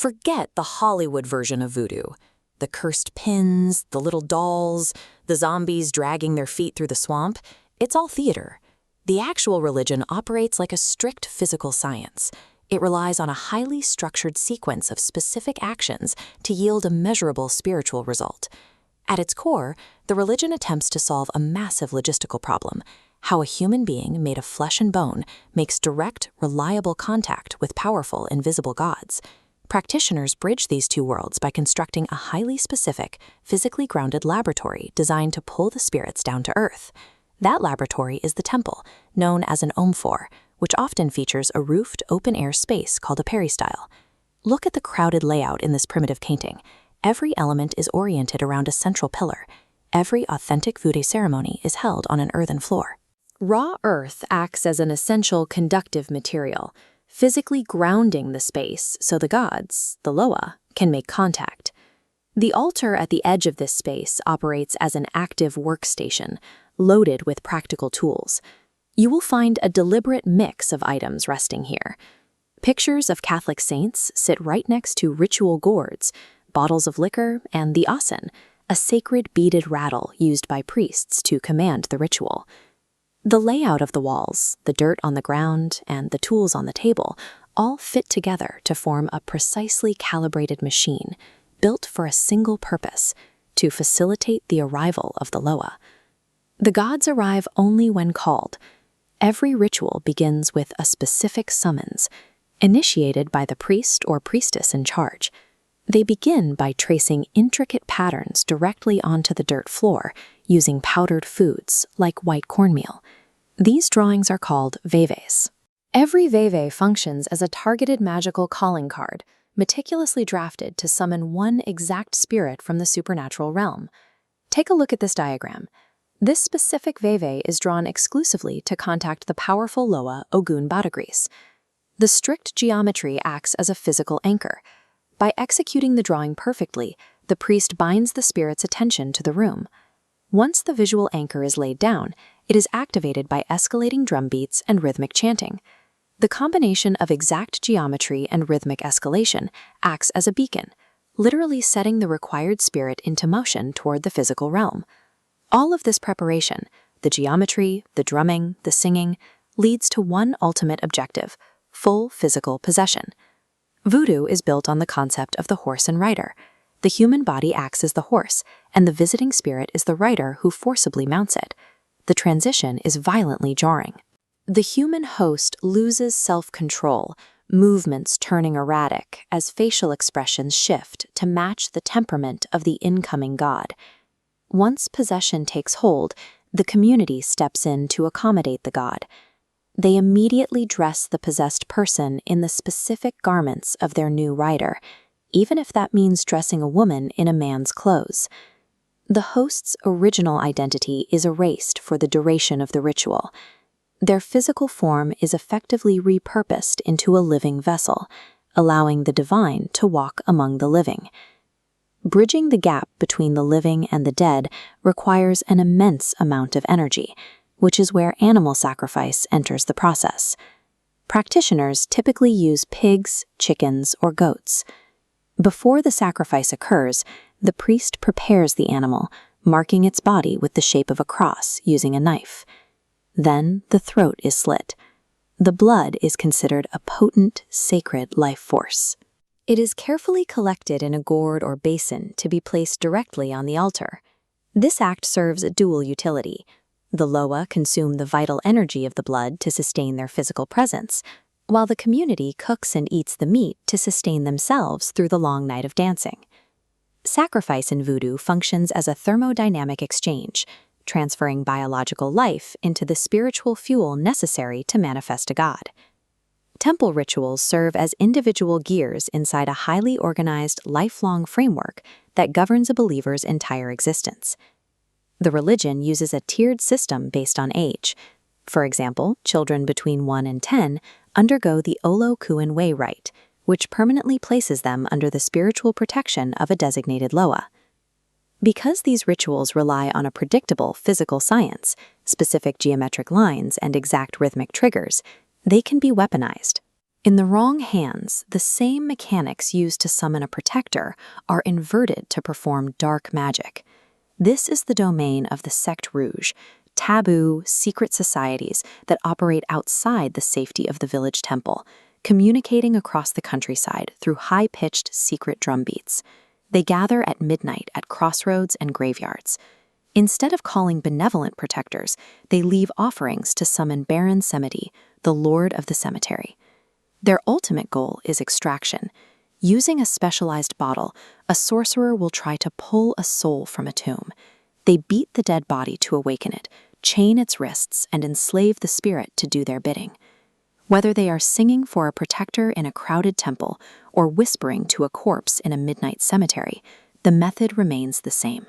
Forget the Hollywood version of voodoo. The cursed pins, the little dolls, the zombies dragging their feet through the swamp. It's all theater. The actual religion operates like a strict physical science. It relies on a highly structured sequence of specific actions to yield a measurable spiritual result. At its core, the religion attempts to solve a massive logistical problem: how a human being made of flesh and bone makes direct, reliable contact with powerful, invisible gods. Practitioners bridge these two worlds by constructing a highly specific, physically grounded laboratory designed to pull the spirits down to earth. That laboratory is the temple, known as an Oumphor, which often features a roofed, open-air space called a peristyle. Look at the crowded layout in this primitive painting. Every element is oriented around a central pillar. Every authentic voodoo ceremony is held on an earthen floor. Raw earth acts as an essential conductive material, physically grounding the space so the gods, the loa, can make contact. The altar at the edge of this space operates as an active workstation, loaded with practical tools. You will find a deliberate mix of items resting here. Pictures of Catholic saints sit right next to ritual gourds, bottles of liquor, and the Ason, a sacred beaded rattle used by priests to command the ritual. The layout of the walls, the dirt on the ground, and the tools on the table all fit together to form a precisely calibrated machine, built for a single purpose: to facilitate the arrival of the loa. The gods arrive only when called. Every ritual begins with a specific summons, initiated by the priest or priestess in charge. They begin by tracing intricate patterns directly onto the dirt floor, using powdered foods like white cornmeal. These drawings are called Veves. Every Veve functions as a targeted magical calling card, meticulously drafted to summon one exact spirit from the supernatural realm. Take a look at this diagram. This specific Veve is drawn exclusively to contact the powerful loa Ogun Badagris. The strict geometry acts as a physical anchor. By executing the drawing perfectly, the priest binds the spirit's attention to the room. Once the visual anchor is laid down, it is activated by escalating drum beats and rhythmic chanting. The combination of exact geometry and rhythmic escalation acts as a beacon, literally setting the required spirit into motion toward the physical realm. All of this preparation, the geometry, the drumming, the singing, leads to one ultimate objective: full physical possession. Voodoo is built on the concept of the horse and rider. The human body acts as the horse, and the visiting spirit is the rider who forcibly mounts it. The transition is violently jarring. The human host loses self-control, movements turning erratic as facial expressions shift to match the temperament of the incoming god. Once possession takes hold, the community steps in to accommodate the god. They immediately dress the possessed person in the specific garments of their new rider, even if that means dressing a woman in a man's clothes. The host's original identity is erased for the duration of the ritual. Their physical form is effectively repurposed into a living vessel, allowing the divine to walk among the living. Bridging the gap between the living and the dead requires an immense amount of energy, which is where animal sacrifice enters the process. Practitioners typically use pigs, chickens, or goats. Before the sacrifice occurs, the priest prepares the animal, marking its body with the shape of a cross using a knife. Then the throat is slit. The blood is considered a potent, sacred life force. It is carefully collected in a gourd or basin to be placed directly on the altar. This act serves a dual utility. The loa consume the vital energy of the blood to sustain their physical presence, while the community cooks and eats the meat to sustain themselves through the long night of dancing. Sacrifice in voodoo functions as a thermodynamic exchange, transferring biological life into the spiritual fuel necessary to manifest a god. Temple rituals serve as individual gears inside a highly organized, lifelong framework that governs a believer's entire existence. The religion uses a tiered system based on age. For example, children between 1 and 10 undergo the Olo Kuan Way rite, which permanently places them under the spiritual protection of a designated loa. Because these rituals rely on a predictable physical science, specific geometric lines, and exact rhythmic triggers, they can be weaponized. In the wrong hands, the same mechanics used to summon a protector are inverted to perform dark magic. This is the domain of the Secte Rouge, taboo, secret societies that operate outside the safety of the village temple, communicating across the countryside through high-pitched secret drum beats. They gather at midnight at crossroads and graveyards. Instead of calling benevolent protectors, they leave offerings to summon Baron Semiti, the lord of the cemetery. Their ultimate goal is extraction. Using a specialized bottle, a sorcerer will try to pull a soul from a tomb. They beat the dead body to awaken it, chain its wrists, and enslave the spirit to do their bidding. Whether they are singing for a protector in a crowded temple or whispering to a corpse in a midnight cemetery, the method remains the same.